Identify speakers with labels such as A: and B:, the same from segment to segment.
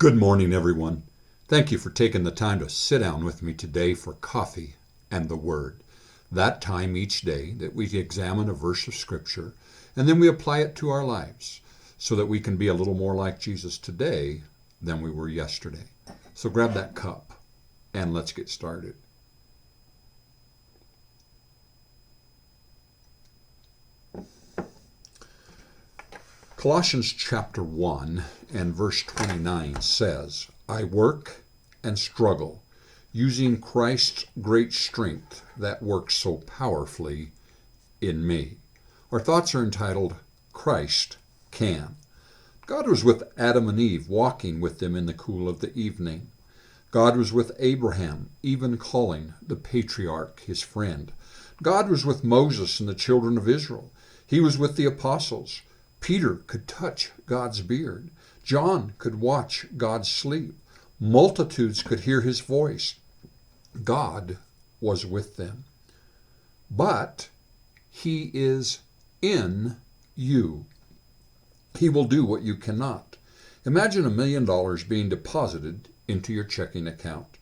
A: Good morning, everyone. Thank you for taking the time to sit down with me today for coffee and the Word. That time each day that we examine a verse of Scripture and then we apply it to our lives so that we can be a little more like Jesus today than we were yesterday. So grab that cup and let's get started. Colossians chapter 1 and verse 29 says, I work and struggle, using Christ's great strength that works so powerfully in me. Our thoughts are entitled, Christ Can. God was with Adam and Eve, walking with them in the cool of the evening. God was with Abraham, even calling the patriarch his friend. God was with Moses and the children of Israel. He was with the apostles. Peter could touch God's beard. John could watch God sleep. Multitudes could hear his voice. God was with them. But he is in you. He will do what you cannot. Imagine $1 million being deposited into your checking account.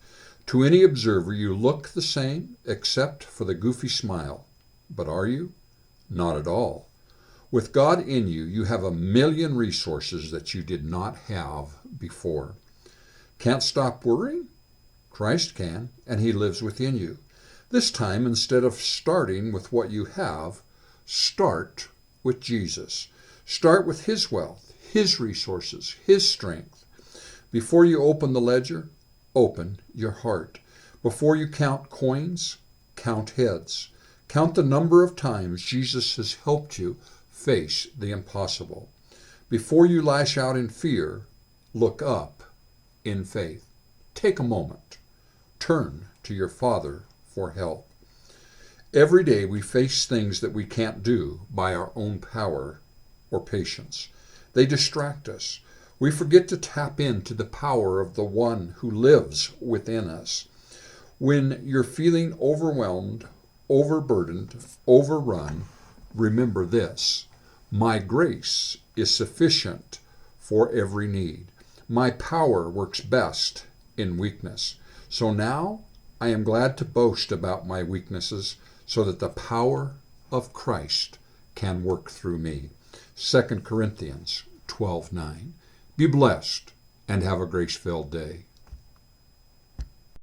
A: To any observer, you look the same except for the goofy smile. But are you? Not at all. With God in you, you have 1 million resources that you did not have before. Can't stop worrying? Christ can, and he lives within you. This time, instead of starting with what you have, start with Jesus. Start with his wealth, his resources, his strength. Before you open the ledger, open your heart. Before you count coins, count heads. Count the number of times Jesus has helped you face the impossible. Before you lash out in fear, look up in faith. Take a moment. Turn to your Father for help. Every day we face things that we can't do by our own power or patience. They distract us. We forget to tap into the power of the one who lives within us. When you're feeling overwhelmed, overburdened, overrun, remember this. My grace is sufficient for every need. My power works best in weakness. So now I am glad to boast about my weaknesses so that the power of Christ can work through me. 2 Corinthians 12:9. Be blessed and have a grace-filled day.